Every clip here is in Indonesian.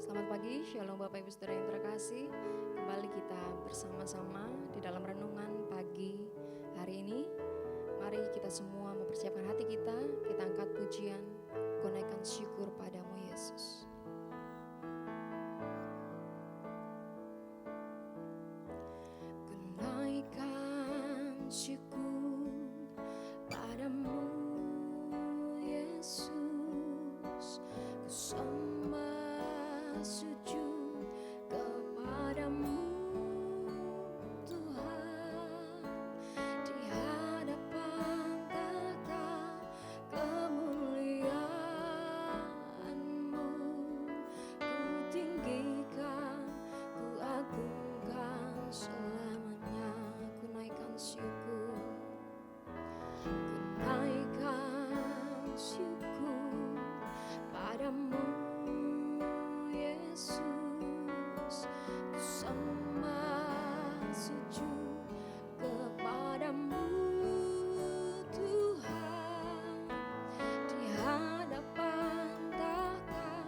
Selamat pagi, Shalom Bapak Ibu Saudara yang terkasih. Kembali kita bersama-sama di dalam renungan pagi hari ini. Mari kita semua mempersiapkan hati kita angkat pujian, gonaikan syukur padamu Yesus. Gonaikan syukur padamu Yesus, ku sembah sujud kepadamu Tuhan, di hadapan tahta kemuliaan-Mu, ku tinggikan, ku agungkan selamanya. Ku naikkan syukur, ku naikkan syukur padamu Yesus, ku sembah sujud kepadamu Tuhan, di hadapan tahta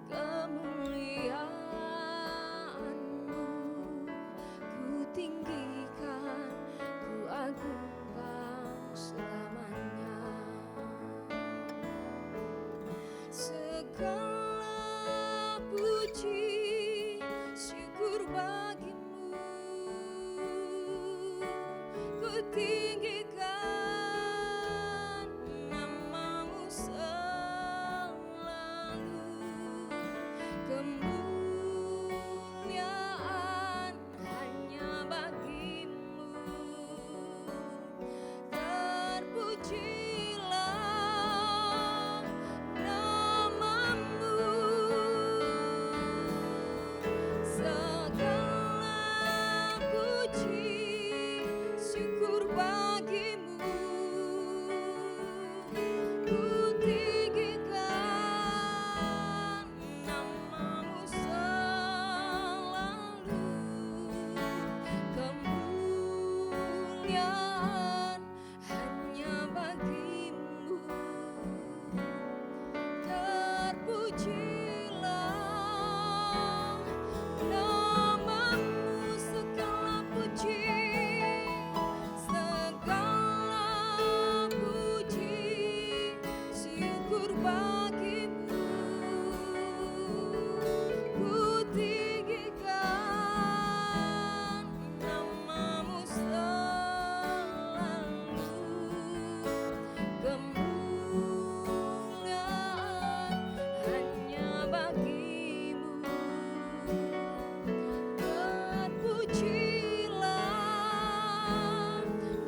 kemuliaan-Mu, ku tinggikan, ku agungkan selamanya. Segala puji syukur bagimu, ku tinggikan namamu selalu. Kemuliaan hanya bagimu, terpujilah namamu. Segala puji syukur bagimu, ku tinggikan namamu selalu. Kemuliaan hanya bagimu, terpujilah namamu. Segala puji syukur bagimu, ku tinggikan namamu selalu. Kemuliaan hanya bagimu, terpujilah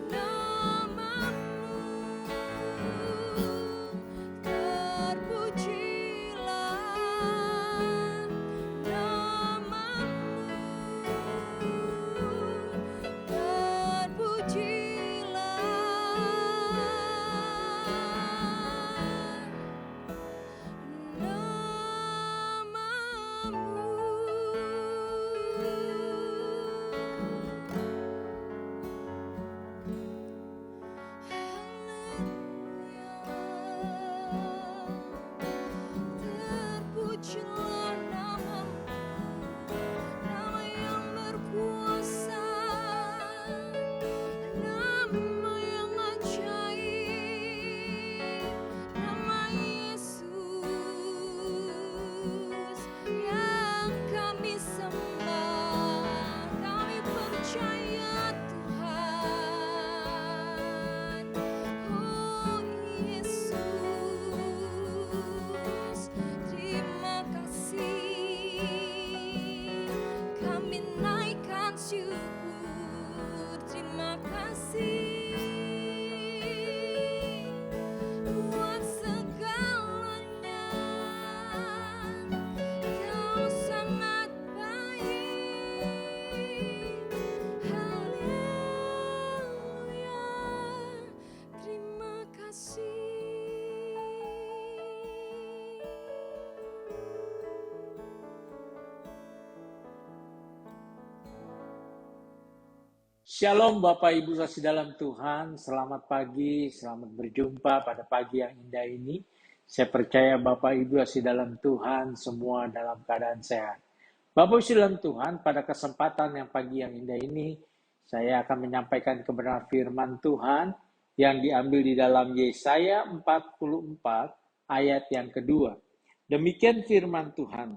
namamu, terpujilah namamu, terpujilah namamu, nama yang berkuasa, nama yang ajaib, nama Yesus yang kami sembah, kami percaya Tuhan. Oh Yesus, terima kasih, kami naikkan syukur. Terima kasih buat segalanya, Kau sangat baik. Haleluya, terima kasih. Shalom Bapak Ibu Saudara dalam Tuhan, selamat pagi, selamat berjumpa pada pagi yang indah ini. Saya percaya Bapak Ibu masih dalam Tuhan, semua dalam keadaan sehat. Bapak Ibu dalam Tuhan, pada kesempatan yang pagi yang indah ini, saya akan menyampaikan kebenaran firman Tuhan yang diambil di dalam Yesaya 44 ayat yang kedua. Demikian firman Tuhan.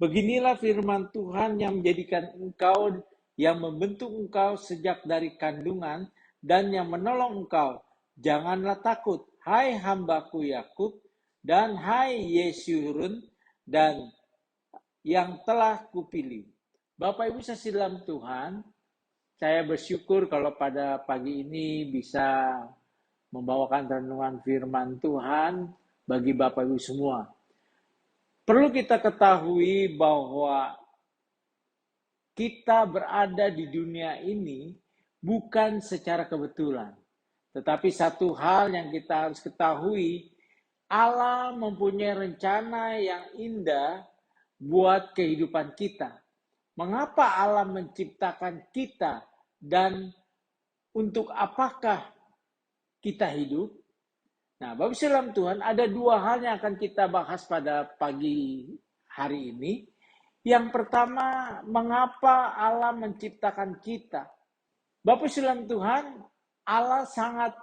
Beginilah firman Tuhan yang menjadikan engkau, yang membentuk engkau sejak dari kandungan, dan yang menolong engkau. Janganlah takut, hai hambaku Yakub, dan hai Yesurun, dan yang telah kupilih. Bapak Ibu saudara dalam Tuhan, saya bersyukur kalau pada pagi ini bisa membawakan renungan firman Tuhan bagi Bapak Ibu semua. Perlu kita ketahui bahwa kita berada di dunia ini bukan secara kebetulan. Tetapi satu hal yang kita harus ketahui, Allah mempunyai rencana yang indah buat kehidupan kita. Mengapa Allah menciptakan kita dan untuk apakah kita hidup? Nah, Bapak Ibu dalam Tuhan, ada dua hal yang akan kita bahas pada pagi hari ini. Yang pertama, mengapa Allah menciptakan kita? Bapak Ibu dalam Tuhan, Allah sangat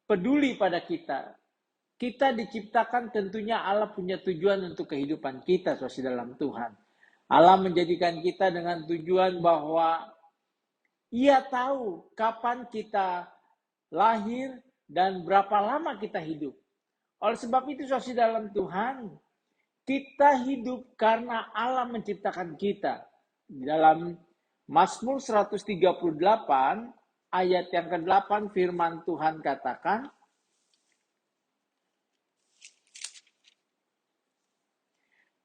peduli pada kita. Kita diciptakan tentunya Allah punya tujuan untuk kehidupan kita, saudara dalam Tuhan. Allah menjadikan kita dengan tujuan bahwa Ia tahu kapan kita lahir dan berapa lama kita hidup. Oleh sebab itu, saudara dalam Tuhan, kita hidup karena Allah menciptakan kita. Di dalam Mazmur 138 ayat yang ke-8 firman Tuhan katakan,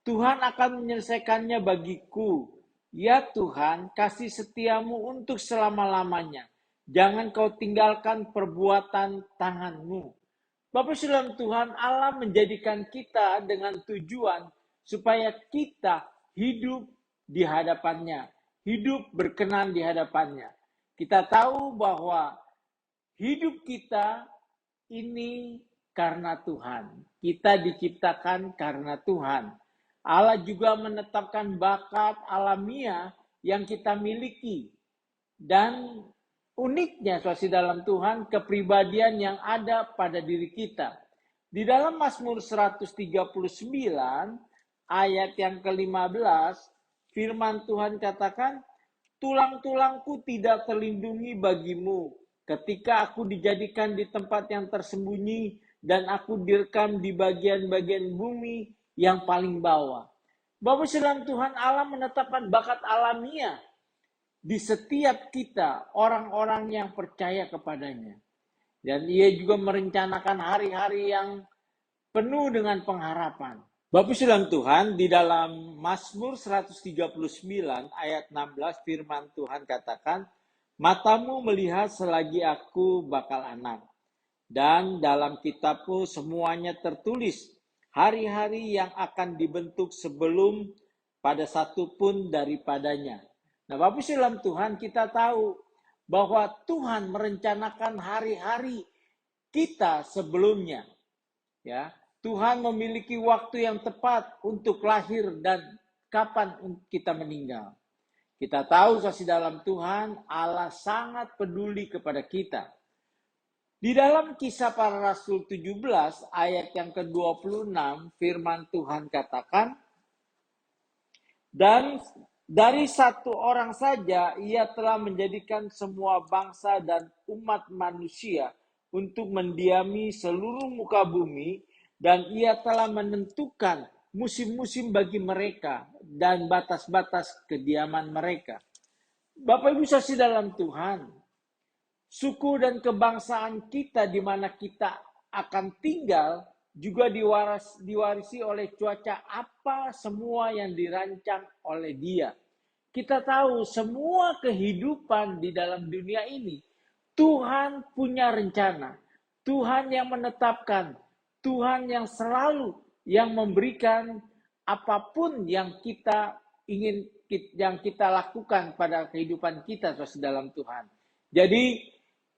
Tuhan akan menyelesaikannya bagiku. Ya Tuhan, kasih setiamu untuk selama-lamanya. Jangan kau tinggalkan perbuatan tanganmu. Bapak Saudara Tuhan, Allah menjadikan kita dengan tujuan supaya kita hidup di hadapannya. Hidup berkenan di hadapannya. Kita tahu bahwa hidup kita ini karena Tuhan. Kita diciptakan karena Tuhan. Allah juga menetapkan bakat alamiah yang kita miliki. Dan uniknya, saudara dalam Tuhan, kepribadian yang ada pada diri kita. Di dalam Mazmur 139, ayat yang ke-15, firman Tuhan katakan, tulang-tulangku tidak terlindungi bagimu, ketika aku dijadikan di tempat yang tersembunyi, dan aku direkam di bagian-bagian bumi yang paling bawah. Bapak Saudara Tuhan, Allah menetapkan bakat alamiah di setiap kita, orang-orang yang percaya kepadanya. Dan Ia juga merencanakan hari-hari yang penuh dengan pengharapan. Bapak Saudara Tuhan, di dalam Mazmur 139 ayat 16 firman Tuhan katakan, matamu melihat selagi aku bakal anak. Dan dalam kitabmu semuanya tertulis, hari-hari yang akan dibentuk sebelum pada satu pun daripadanya. Nah, Bapak Ibu dalam Tuhan, kita tahu bahwa Tuhan merencanakan hari-hari kita sebelumnya. Ya, Tuhan memiliki waktu yang tepat untuk lahir dan kapan kita meninggal. Kita tahu saudara dalam Tuhan, Allah sangat peduli kepada kita. Di dalam Kisah Para Rasul 17 ayat yang ke-26 firman Tuhan katakan, dan dari satu orang saja ia telah menjadikan semua bangsa dan umat manusia untuk mendiami seluruh muka bumi, dan ia telah menentukan musim-musim bagi mereka dan batas-batas kediaman mereka. Bapak Ibu saudara dalam Tuhan, suku dan kebangsaan kita di mana kita akan tinggal juga diwarisi oleh cuaca apa semua yang dirancang oleh Dia. Kita tahu semua kehidupan di dalam dunia ini, Tuhan punya rencana. Tuhan yang menetapkan, Tuhan yang selalu yang memberikan apapun yang kita ingin, yang kita lakukan pada kehidupan kita dalam Tuhan. Jadi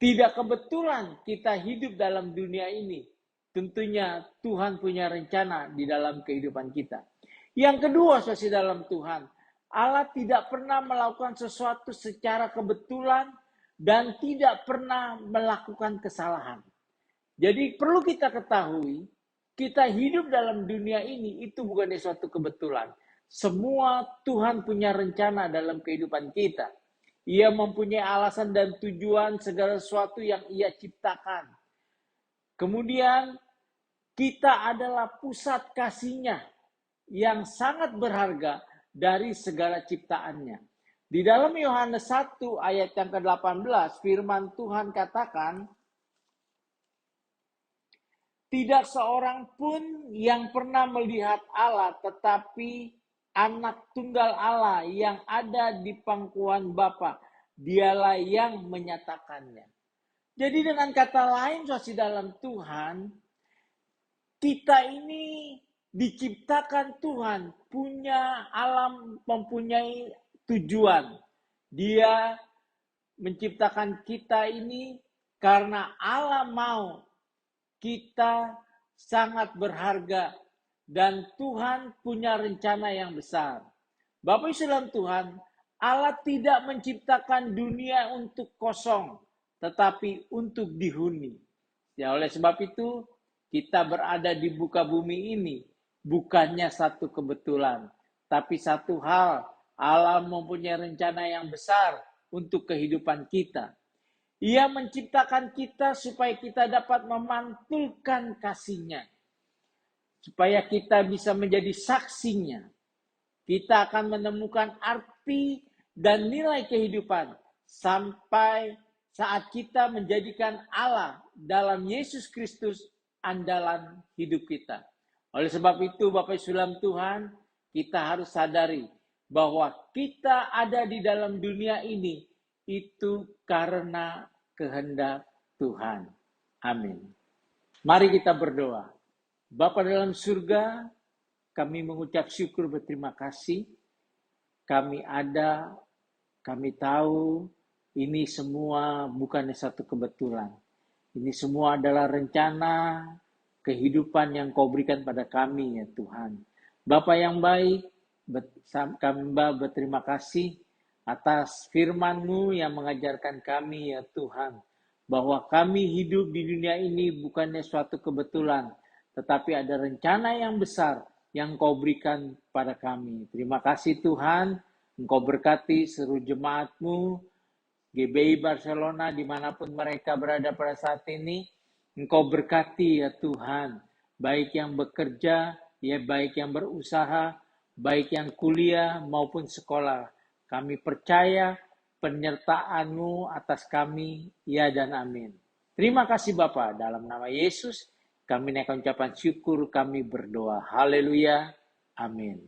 tidak kebetulan kita hidup dalam dunia ini. tentunya Tuhan punya rencana di dalam kehidupan kita. Yang kedua, saudara dalam Tuhan, Allah tidak pernah melakukan sesuatu secara kebetulan dan tidak pernah melakukan kesalahan. Jadi perlu kita ketahui, kita hidup dalam dunia ini itu bukan suatu kebetulan. Semua Tuhan punya rencana dalam kehidupan kita. Ia mempunyai alasan dan tujuan segala sesuatu yang Ia ciptakan. Kemudian kita adalah pusat kasih-Nya yang sangat berharga dari segala ciptaannya. Di dalam Yohanes 1 ayat yang ke-18 firman Tuhan katakan, tidak seorang pun yang pernah melihat Allah, tetapi anak tunggal Allah yang ada di pangkuan Bapa, dialah yang menyatakannya. Jadi dengan kata lain, saudara dalam Tuhan, kita ini diciptakan Tuhan, punya alam, mempunyai tujuan. Dia menciptakan kita ini karena Allah mau kita sangat berharga dan Tuhan punya rencana yang besar. Bapak Ibu dalam Tuhan, Allah tidak menciptakan dunia untuk kosong, tetapi untuk dihuni. Ya, oleh sebab itu, kita berada di muka bumi ini bukannya satu kebetulan, tapi satu hal, Allah mempunyai rencana yang besar untuk kehidupan kita. Ia menciptakan kita supaya kita dapat memantulkan kasih-Nya, supaya kita bisa menjadi saksinya. Kita akan menemukan arti dan nilai kehidupan sampai saat kita menjadikan Allah dalam Yesus Kristus andalan hidup kita. Oleh sebab itu, Bapak Ibu dalam Tuhan, kita harus sadari bahwa kita ada di dalam dunia ini itu karena kehendak Tuhan. Amin. Mari kita berdoa. Bapa dalam surga, kami mengucap syukur berterima kasih. Kami ada, kami tahu ini semua bukannya satu kebetulan. Ini semua adalah rencana kehidupan yang Kau berikan pada kami, ya Tuhan. Bapa yang baik, kami berterima kasih atas firman-Mu yang mengajarkan kami, ya Tuhan, bahwa kami hidup di dunia ini bukannya suatu kebetulan, tetapi ada rencana yang besar yang Kau berikan pada kami. Terima kasih Tuhan, Engkau berkati seluruh jemaat-Mu, GBI Barcelona, dimanapun mereka berada pada saat ini. Engkau berkati ya Tuhan, baik yang bekerja, ya baik yang berusaha, baik yang kuliah maupun sekolah. Kami percaya penyertaan-Mu atas kami, ya dan amin. Terima kasih Bapa, dalam nama Yesus, kami naikkan ucapan syukur, kami berdoa. Haleluya, amin.